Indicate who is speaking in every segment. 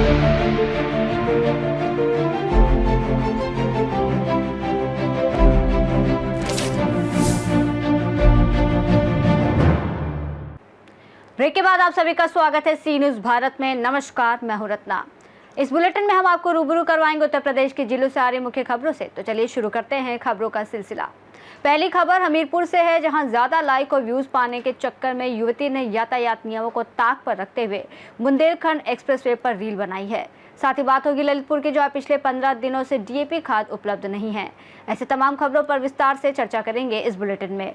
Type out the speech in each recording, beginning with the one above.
Speaker 1: Break के बाद आप सभी का स्वागत है सी न्यूज भारत में। नमस्कार, मैं हूं रत्ना। इस बुलेटिन में हम आपको रूबरू करवाएंगे उत्तर प्रदेश के जिलों से आ रही मुख्य खबरों से। तो चलिए शुरू करते हैं खबरों का सिलसिला। पहली खबर हमीरपुर से है, जहां ज्यादा लाइक और व्यूज पाने के चक्कर में युवती ने यातायात नियमों को ताक पर रखते हुए बुंदेलखंड एक्सप्रेसवे पर रील बनाई है। साथ ही बात होगी ललितपुर की, जहां पिछले 15 दिनों से डीएपी खाद उपलब्ध नहीं है। ऐसे तमाम खबरों पर विस्तार से चर्चा करेंगे इस बुलेटिन में।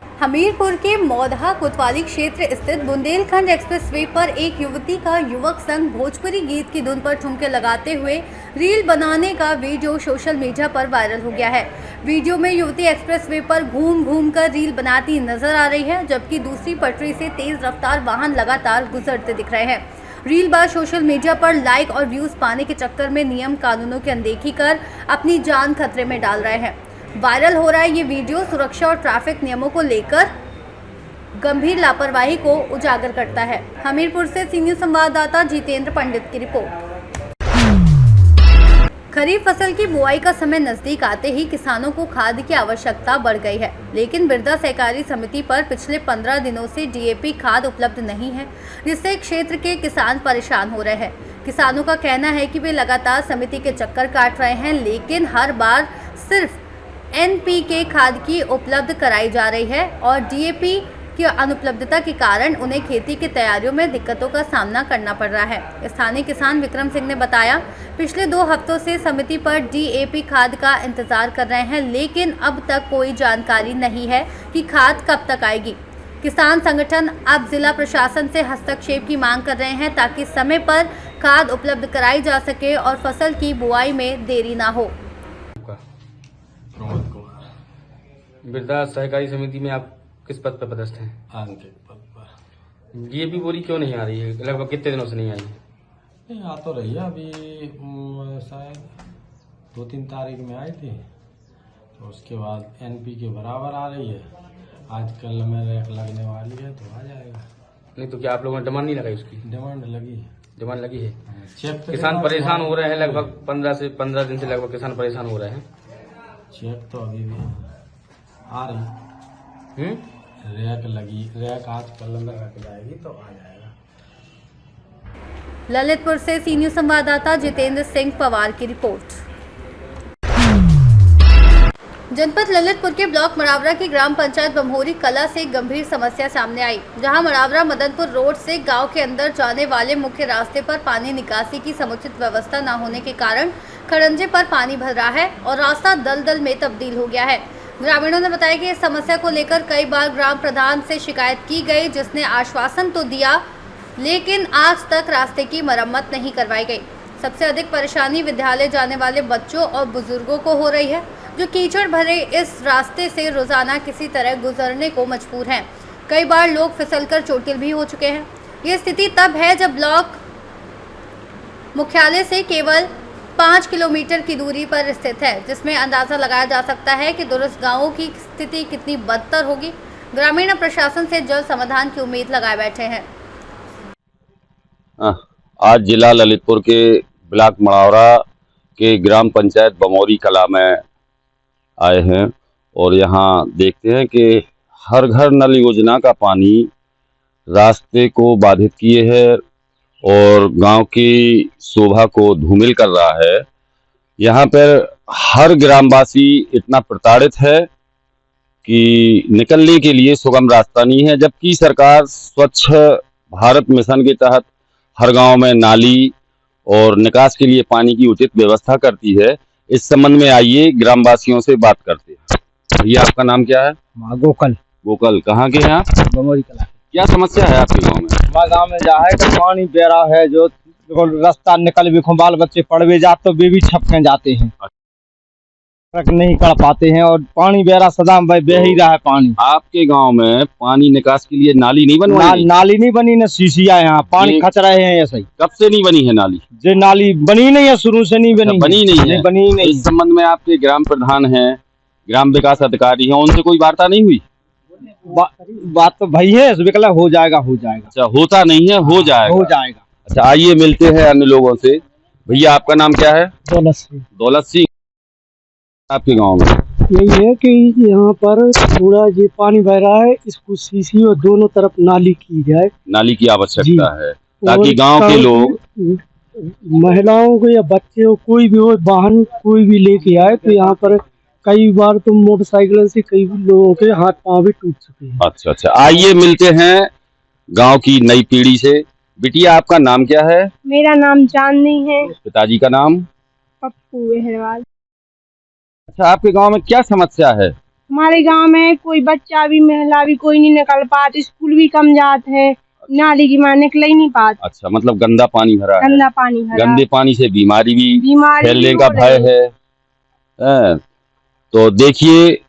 Speaker 2: हमीरपुर के मौधा कोतवाली क्षेत्र स्थित बुंदेलखंड एक्सप्रेसवे पर एक युवती का युवक संग भोजपुरी गीत की धुन पर ठुमके लगाते हुए रील बनाने का वीडियो सोशल मीडिया पर वायरल हो गया है। वीडियो में युवती एक्सप्रेसवे पर घूम घूम कर रील बनाती नजर आ रही है, जबकि दूसरी पटरी से तेज रफ्तार वाहन लगातार गुजरते दिख रहे हैं। रीलबाज सोशल मीडिया पर लाइक और व्यूज पाने के चक्कर में नियम कानूनों की अनदेखी कर अपनी जान खतरे में डाल रहे हैं। वायरल हो रहा है ये वीडियो सुरक्षा और ट्रैफिक नियमों को लेकर गंभीर लापरवाही को उजागर करता है। हमीरपुर से सीनियर संवाददाता जितेंद्र पंडित की रिपोर्ट। खरीफ फसल की बुआई का समय नजदीक आते ही किसानों को खाद की आवश्यकता बढ़ गई है, लेकिन बिरदा सहकारी समिति पर पिछले 15 दिनों से डीएपी खाद उपलब्ध नहीं है, जिससे क्षेत्र के किसान परेशान हो रहे हैं। किसानों का कहना है कि वे लगातार समिति के चक्कर काट रहे हैं, लेकिन हर बार सिर्फ एनपीके खाद की उपलब्ध कराई जा रही है और डीएपी की अनुपलब्धता के कारण उन्हें खेती की तैयारियों में दिक्कतों का सामना करना पड़ रहा है। स्थानीय किसान विक्रम सिंह ने बताया, पिछले 2 हफ्तों से समिति पर डीएपी खाद का इंतजार कर रहे हैं, लेकिन अब तक कोई जानकारी नहीं है कि खाद कब तक आएगी। किसान संगठन अब जिला प्रशासन से हस्तक्षेप की मांग कर रहे हैं, ताकि समय पर खाद उपलब्ध कराई जा सके और फसल की बुआई में देरी ना हो।
Speaker 3: बिरदा सहकारी समिति में आप किस पद पर पदस्थ हैं?
Speaker 4: अंकित पद पर।
Speaker 3: डीएपी बोरी क्यों नहीं आ रही है? लगभग कितने दिनों से नहीं आई है?
Speaker 4: नहीं, आ तो रही है। अभी शायद 2-3 तारीख में आई थी, तो उसके बाद एनपी के बराबर आ रही है। आज कल में लगने वाली है, तो आ जाएगा।
Speaker 3: नहीं तो क्या आप लोगों ने डिमांड नहीं लगाई उसकी?
Speaker 4: डिमांड लगी है।
Speaker 3: डिमांड लगी है।
Speaker 4: चेक
Speaker 3: किसान परेशान हो रहे हैं, लगभग 15 दिन से लगभग किसान परेशान हो रहे हैं।
Speaker 4: चेक तो अभी भी आ रही, रैक लगी, रैक आज कल अंदर रख जाएगी तो आ जाएगा।
Speaker 2: ललितपुर से सीनियर संवाददाता जितेंद्र सिंह पवार की रिपोर्ट। जनपद ललितपुर के ब्लॉक मड़ावरा की ग्राम पंचायत बमहोरी कला से एक गंभीर समस्या सामने आई, जहां मड़ावरा मदनपुर रोड से गांव के अंदर जाने वाले मुख्य रास्ते पर पानी निकासी की समुचित व्यवस्था न होने के कारण खड़ंजे पर पानी भर रहा है और रास्ता दलदल में तब्दील हो गया है। ग्रामीणों ने बताया कि इस समस्या को लेकर कई बार ग्राम प्रधान से शिकायत की गई, जिसने आश्वासन तो दिया, लेकिन आज तक रास्ते की मरम्मत नहीं करवाई गई। सबसे अधिक परेशानी विद्यालय जाने वाले बच्चों और बुजुर्गों को हो रही है, जो कीचड़ भरे इस रास्ते से रोजाना किसी तरह गुजरने को मजबूर हैं। कई बार लोग फिसलकर चोटिल भी हो चुके हैं। ये स्थिति तब है जब ब्लॉक मुख्यालय से केवल 5 किलोमीटर की दूरी पर स्थित है, जिसमें अंदाजा लगाया जा सकता है कि दूरस्थ गांवों की स्थिति कितनी बदतर होगी। ग्रामीण प्रशासन से जल्द समाधान की उम्मीद लगाए बैठे हैं।
Speaker 5: आज जिला ललितपुर के ब्लॉक मड़ावरा के ग्राम पंचायत बमौरी कला में आए हैं और यहाँ देखते हैं कि हर घर नल योजना का पानी रास्ते को बाधित किए है और गांव की शोभा को धूमिल कर रहा है। यहाँ पर हर ग्रामवासी इतना प्रताड़ित है कि निकलने के लिए सुगम रास्ता नहीं है, जबकि सरकार स्वच्छ भारत मिशन के तहत हर गांव में नाली और निकास के लिए पानी की उचित व्यवस्था करती है। इस संबंध में आइए ग्रामवासियों से बात करते हैं। भैया, आपका नाम क्या है?
Speaker 6: गोकल।
Speaker 5: गोकल, कहाँ के हैं आप?
Speaker 6: बमौरी कला।
Speaker 5: क्या समस्या है आपके गांव में?
Speaker 6: हमारे गाँव में जा है तो पानी बेरा है, जो रास्ता निकल भी बाल बच्चे पढ़वे जाते तो वे भी छपके जाते हैं, नहीं कर पाते हैं और पानी बेरा सदा बह ही रहा है। पानी
Speaker 5: आपके गांव में पानी निकास के लिए नाली नहीं बनवाई?
Speaker 6: नाली नहीं बनी, न सीसिया यहाँ पानी खच रहे हैं ऐसे ही।
Speaker 5: कब से नहीं बनी है नाली?
Speaker 6: जो नाली बनी नहीं है, शुरू से नहीं बनी।
Speaker 5: बनी नहीं है?
Speaker 6: बनी नहीं।
Speaker 5: इस संबंध में आपके ग्राम प्रधान हैं, ग्राम विकास अधिकारी हैं, उनसे कोई वार्ता नहीं हुई?
Speaker 6: बात तो भाई है, हो जाएगा।
Speaker 5: अच्छा, होता नहीं है, हो जाएगा। अच्छा, आइए मिलते हैं अन्य लोगों से। भैया, आपका नाम क्या है?
Speaker 6: दौलत से
Speaker 5: दौलत सिंह। आपके गांव में
Speaker 6: यही है कि यहाँ पर थोड़ा ये पानी बह रहा है, इसको सीसी और दोनों तरफ नाली की जाए।
Speaker 5: नाली की आवश्यकता है ताकि
Speaker 6: और
Speaker 5: गांव के लोग,
Speaker 6: महिलाओं को या बच्चे हो, कोई भी हो, वाहन कोई भी लेके आए, तो यहाँ पर कई बार तो मोटरसाइकिल से कई लोगों के हाथ पांव भी टूट चुके हैं।
Speaker 5: अच्छा अच्छा, आइए मिलते हैं गांव की नई पीढ़ी से। बिटिया, आपका नाम क्या है?
Speaker 7: मेरा नाम चांदनी है।
Speaker 5: पिताजी का नाम?
Speaker 7: पप्पू अहरवाल।
Speaker 5: अच्छा, आपके गांव में क्या समस्या है?
Speaker 7: हमारे गांव में कोई बच्चा भी महिला भी कोई नहीं निकल पाते, स्कूल भी कम जाते हैं, नाली की मां निकल ही नहीं पाते।
Speaker 5: अच्छा, मतलब गंदा पानी भरा है।
Speaker 7: गंदा पानी भरा,
Speaker 5: गंदे पानी से बीमारी
Speaker 7: भी
Speaker 5: फैलने का
Speaker 7: हो
Speaker 5: भय
Speaker 7: रही
Speaker 5: है। तो देखिए,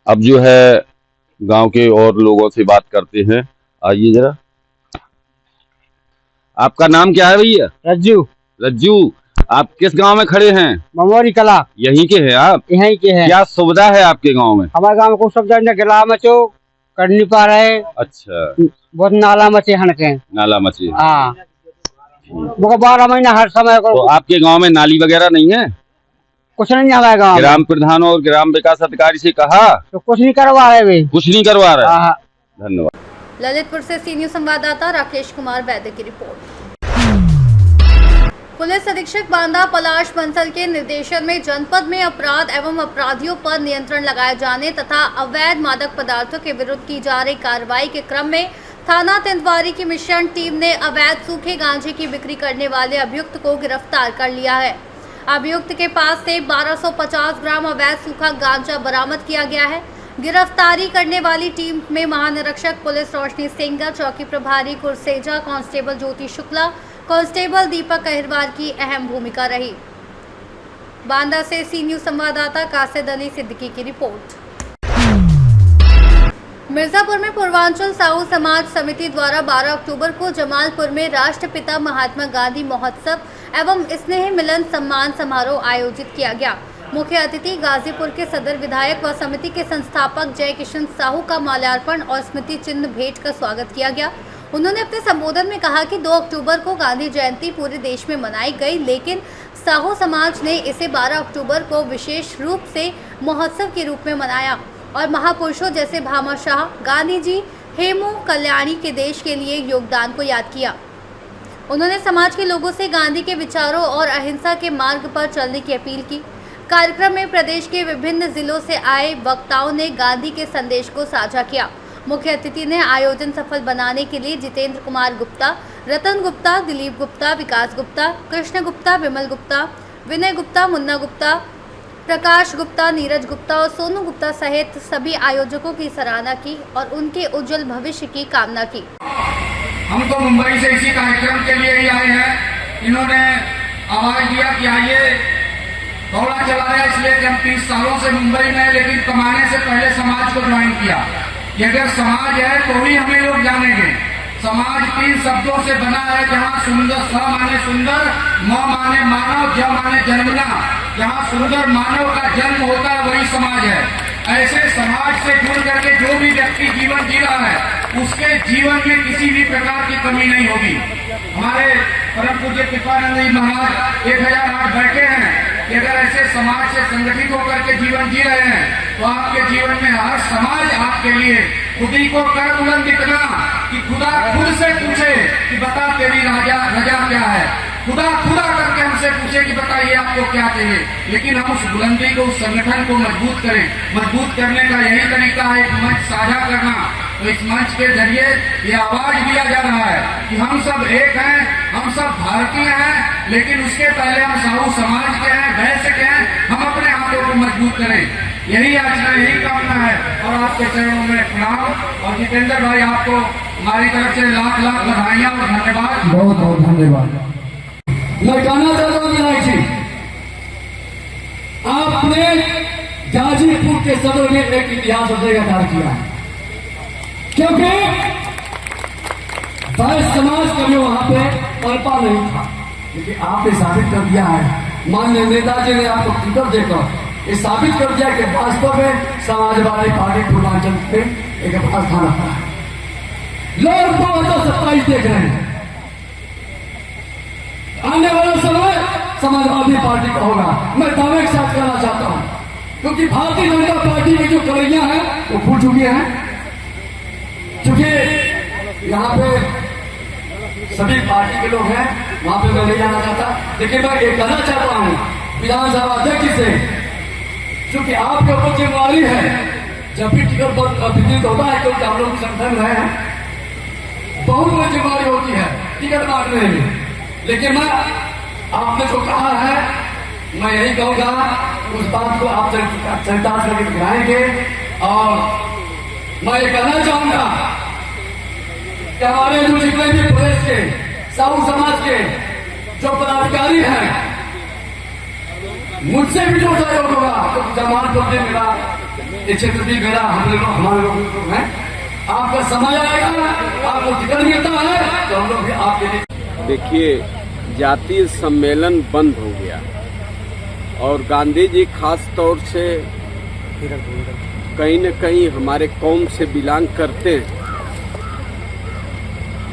Speaker 5: अब जो है गांव के और लोगों से बात करते हैं। आइए जरा, आपका नाम क्या है भैया?
Speaker 6: रज्जू।
Speaker 5: रज्जू, आप किस गांव में खड़े हैं?
Speaker 6: बमौरी कला।
Speaker 5: यहीं के हैं आप?
Speaker 6: यहीं के हैं।
Speaker 5: क्या सुविधा है आपके गांव में?
Speaker 6: हमारे गाँव में कुछ सब जन गिला मचो कर नहीं पा रहे।
Speaker 5: अच्छा,
Speaker 6: बहुत नाला मचे हनके।
Speaker 5: नाला मचे।
Speaker 6: हाँ, वो 12 महीना हर समय को।
Speaker 5: तो आपके गांव में नाली वगैरह नहीं है?
Speaker 6: कुछ नहीं हमारे गाँव में।
Speaker 5: ग्राम प्रधान और ग्राम विकास अधिकारी से कहा
Speaker 6: तो कुछ नहीं करवा रहे वे।
Speaker 5: कुछ नहीं करवा रहे।
Speaker 6: हाँ।
Speaker 5: धन्यवाद।
Speaker 2: ललितपुर से सी न्यूज संवाददाता राकेश कुमार वैद्य की रिपोर्ट। पुलिस अधीक्षक बांदा पलाश बंसल के निर्देशन में जनपद में अपराध एवं अपराधियों पर नियंत्रण लगाए जाने तथा अवैध मादक पदार्थों के विरुद्ध की जा रही कार्रवाई के क्रम में थाना तेंदुआरी की मिशन टीम ने अवैध सूखे गांजे की बिक्री करने वाले अभियुक्त को गिरफ्तार कर लिया है। अभियुक्त के पास से 1250 ग्राम अवैध सूखा गांजा बरामद किया गया है। गिरफ्तारी करने वाली टीम में महानिरीक्षक पुलिस रोशनी सिंह, चौकी प्रभारी कुरसेजा, कांस्टेबल ज्योति शुक्ला, कांस्टेबल दीपक अहिरवार की अहम भूमिका रही। बांदा से सी न्यूज संवाददाता कासिद अली सिद्दीकी की रिपोर्ट। मिर्जापुर में पूर्वांचल साहू समाज समिति द्वारा 12 अक्टूबर को जमालपुर में राष्ट्रपिता महात्मा गांधी महोत्सव एवं स्नेह मिलन सम्मान समारोह आयोजित किया गया। मुख्य अतिथि गाजीपुर के सदर विधायक व समिति के संस्थापक जय किशन साहू का माल्यार्पण और स्मृति चिन्ह भेंट कर स्वागत किया गया। उन्होंने अपने संबोधन में कहा कि 2 अक्टूबर को गांधी जयंती पूरे देश में मनाई गई, लेकिन साहू समाज ने इसे 12 अक्टूबर को विशेष रूप से महोत्सव के रूप में मनाया और महापुरुषों जैसे भामाशाह, गांधी जी, हेमू कल्याणी के देश के लिए योगदान को याद किया। उन्होंने समाज के लोगों से गांधी के विचारों और अहिंसा के मार्ग पर चलने की अपील की। कार्यक्रम में प्रदेश के विभिन्न जिलों से आए वक्ताओं ने गांधी के संदेश को साझा किया। मुख्य अतिथि ने आयोजन सफल बनाने के लिए जितेंद्र कुमार गुप्ता, रतन गुप्ता, दिलीप गुप्ता, विकास गुप्ता, कृष्ण गुप्ता, विमल गुप्ता, विनय गुप्ता, मुन्ना गुप्ता, प्रकाश गुप्ता, नीरज गुप्ता और सोनू गुप्ता सहित सभी आयोजकों की सराहना की और उनके उज्जवल भविष्य की कामना की।
Speaker 8: हम तो मुंबई से इसी कार्यक्रम के लिए ही आए हैं। इन्होंने आवाज दिया कि आइए, दौड़ा चलाया इसलिए कि हम 30 सालों से मुंबई में, लेकिन कमाने से पहले समाज को ज्वाइन किया। ये अगर समाज है तो ही हमें लोग जानेंगे। समाज 3 शब्दों से बना है, जहाँ सुंदर, स माने सुंदर, म माने मानव, ज माने जन्मना। जहाँ सुंदर मानव का जन्म होता है वही समाज है। ऐसे समाज से जुड़ करके जो भी व्यक्ति जीवन जी रहा है उसके जीवन में किसी भी प्रकार की कमी नहीं होगी। हमारे परम पूज्य कृपानंद जी महाराज 1008 बैठे हैं कि अगर ऐसे समाज से संगठित होकर के जीवन जी रहे हैं तो आपके जीवन में हर समाज आपके लिए खुद ही को कर बुलंद इतना कि खुदा खुद से पूछे कि बता तेरी रजा क्या है। खुदा करके हमसे पूछे कि बताइए आपको क्या चाहिए। लेकिन हम उस बुलंदी को, उस संगठन को मजबूत करें। मजबूत करने का यही तरीका है, एक मंच साझा करना। तो इस मंच के जरिए ये आवाज दिया जा रहा है कि हम सब एक हैं, हम सब भारतीय हैं, लेकिन उसके पहले हम साहू समाज के हैं, वैश्य के हैं। हम अपने हाथों को मजबूत करें, यही याचना, यही कामना है। और आपके चरणों में प्रणाम। और जितेंद्र भाई, आपको हमारी तरफ से लाख लाख बधाइयां और धन्यवाद।
Speaker 9: बहुत बहुत धन्यवाद। मैं कहना चाहता हूँ विनायक जी, आपने गाजीपुर के सदर में एक इतिहास अदार किया है, क्योंकि वैश्य समाज कभी वहां पे पलपा नहीं था, लेकिन आपने साबित कर दिया है। माननीय नेताजी ने आपको टिकट देकर ये साबित कर दिया कि वास्तव में समाजवादी पार्टी पूर्वांचल में एक बड़ा स्थान रखा है। लोग 2027 देख रहे हैं। समाजवादी पार्टी का होगा। मैं दावे के साथ कहना चाहता हूं, क्योंकि भारतीय जनता पार्टी की जो कड़ियां हैं वो फूट चुकी हैं। क्योंकि यहाँ पे सभी पार्टी के लोग हैं, वहां पे मैं नहीं जाना चाहता, लेकिन मैं ये कहना चाहता हूं विधानसभा अध्यक्ष से, क्योंकि आपके ऊपर जिम्मेवारी है। जब भी टिकट वितरित होता है, क्योंकि हम लोग संगठन रहे हैं, बहुत बड़ी जिम्मेवारी होती है टिकट बांटने में। लेकिन मैं आपने जो कहा है, मैं यही कहूंगा उस बात को आप चरितार्थ करके दिखाएंगे। और मैं ये कहना चाहूंगा कि हमारे जो जितने भी प्रदेश के साहू समाज के जो पदाधिकारी हैं, मुझसे भी जो सहयोग होगा, तो जमानपुर भी मेरा, ये क्षेत्र भी मेरा, हमारे लोग हैं। आपका समय आएगा, आपको टिकट मिलता है तो हम लोग भी आपके लिए।
Speaker 10: देखिए, जातीय सम्मेलन बंद हो गया और गांधी जी खास तौर से कहीं न कहीं हमारे कौम से बिलोंग करते हैं।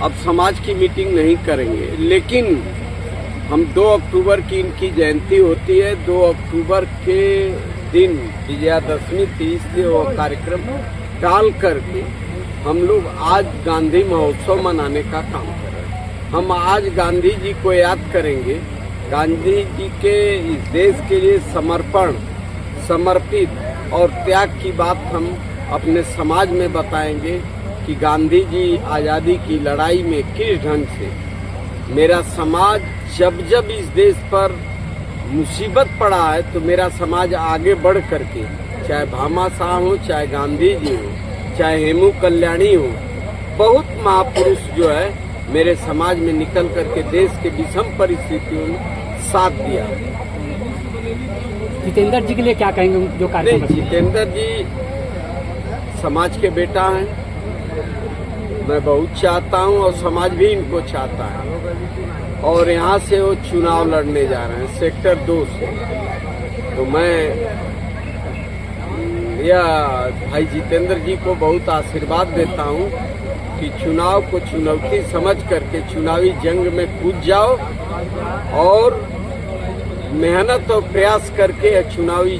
Speaker 10: अब समाज की मीटिंग नहीं करेंगे, लेकिन हम 2 अक्टूबर की इनकी जयंती होती है। 2 अक्टूबर के दिन विजयादशमी थी, इसलिए वो कार्यक्रम टाल करके हम लोग आज गांधी महोत्सव मनाने का काम कर रहे हैं। हम आज गांधी जी को याद करेंगे, गांधी जी के इस देश के लिए समर्पण, समर्पित और त्याग की बात हम अपने समाज में बताएंगे कि गांधी जी आज़ादी की लड़ाई में किस ढंग से मेरा समाज, जब जब इस देश पर मुसीबत पड़ा है तो मेरा समाज आगे बढ़ करके, चाहे भामाशाह हो, चाहे गांधी जी हो, चाहे हेमू कल्याणी हो, बहुत महापुरुष जो है मेरे समाज में निकल करके देश के विषम परिस्थितियों में साथ दिया।
Speaker 11: जितेंद्र जी के लिए क्या कहेंगे जो कार्यक्रम?
Speaker 10: जितेंद्र जी समाज के बेटा हैं, मैं बहुत चाहता हूं और समाज भी इनको चाहता है। और यहाँ से वो चुनाव लड़ने जा रहे हैं सेक्टर 2 से। तो मैं या भाई जितेंद्र जी को बहुत आशीर्वाद देता हूं कि चुनाव को चुनौती समझ करके चुनावी जंग में कूद जाओ और मेहनत और प्रयास करके चुनावी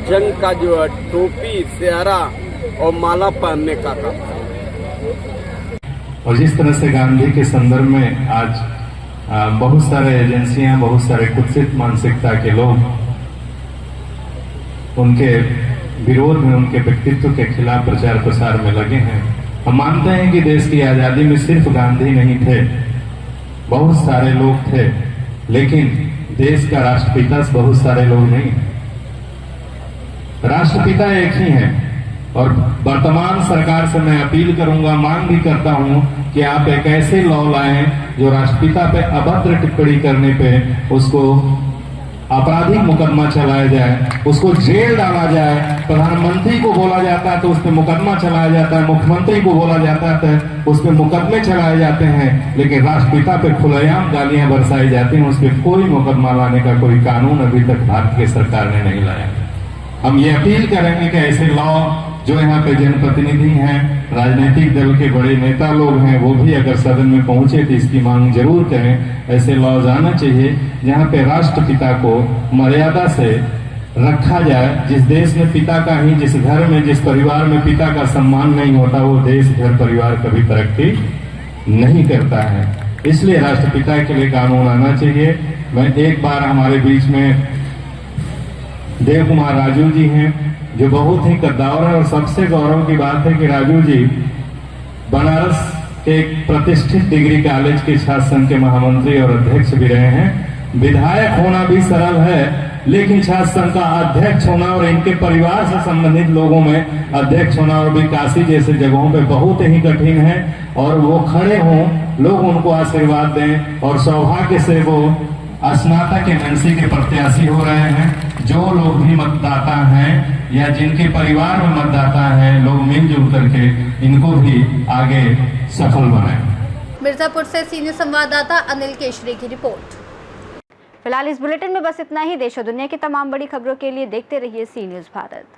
Speaker 10: जंग का जो टोपी, सेहरा और माला पहनने का काम।
Speaker 12: और जिस तरह से गांधी के संदर्भ में आज बहुत सारे एजेंसियां, बहुत सारे कुत्सित मानसिकता के लोग उनके विरोध में, उनके व्यक्तित्व के खिलाफ प्रचार प्रसार में लगे हैं। हम मानते हैं कि देश की आजादी में सिर्फ गांधी नहीं थे, बहुत सारे लोग थे, लेकिन देश का राष्ट्रपिता बहुत सारे लोग नहीं। राष्ट्रपिता एक ही है और वर्तमान सरकार से मैं अपील करूंगा, मांग भी करता हूं कि आप एक ऐसे लॉ लाएं जो राष्ट्रपिता पे अभद्र टिप्पणी करने पे उसको आपराधिक मुकदमा चलाया जाए, उसको जेल डाला जाए। प्रधानमंत्री को बोला जाता है तो उस पर मुकदमा चलाया जाता है, मुख्यमंत्री को बोला जाता है तो उस पर मुकदमे चलाए जाते हैं, लेकिन राष्ट्रपिता पे खुलेआम गालियां बरसाई जाती हैं, उस पर कोई मुकदमा लाने का कोई कानून अभी तक भारतीय सरकार ने नहीं लाया। हम ये अपील करेंगे कि ऐसे लॉ जो यहाँ पे जनप्रतिनिधि हैं, राजनीतिक दल के बड़े नेता लोग हैं, वो भी अगर सदन में पहुंचे तो इसकी मांग जरूर करें। ऐसे लॉज आना चाहिए जहाँ पे राष्ट्रपिता को मर्यादा से रखा जाए। जिस देश में पिता का ही, जिस घर में, जिस परिवार में पिता का सम्मान नहीं होता, वो देश, घर, परिवार कभी तरक्की नहीं करता है। इसलिए राष्ट्रपिता के लिए कानून आना चाहिए। मैं एक बार हमारे बीच में देव कुमार राजू जी हैं जो बहुत ही कद्दावर है और सबसे गौरव की बात है कि राजू जी बनारस के एक प्रतिष्ठित डिग्री कॉलेज के छात्र संघ के महामंत्री और अध्यक्ष भी रहे हैं। विधायक होना भी सरल है, लेकिन छात्र संघ का अध्यक्ष होना और इनके परिवार से संबंधित लोगों में अध्यक्ष होना और भी काशी जैसे जगहों पे बहुत ही कठिन है। और वो खड़े हों, लोग उनको आशीर्वाद दें और सौभाग्य से वो स्नातक एमएनसी के प्रत्याशी हो रहे हैं। जो लोग भी मतदाता हैं या जिनके परिवार में मतदाता हैं, लोग मिलजुल करके इनको भी आगे सफल बनाएं।
Speaker 2: मिर्जापुर से सीनियर संवाददाता अनिल केशरी की रिपोर्ट।
Speaker 1: फिलहाल इस बुलेटिन में बस इतना ही। देश और दुनिया की तमाम बड़ी खबरों के लिए देखते रहिए सी न्यूज़ भारत।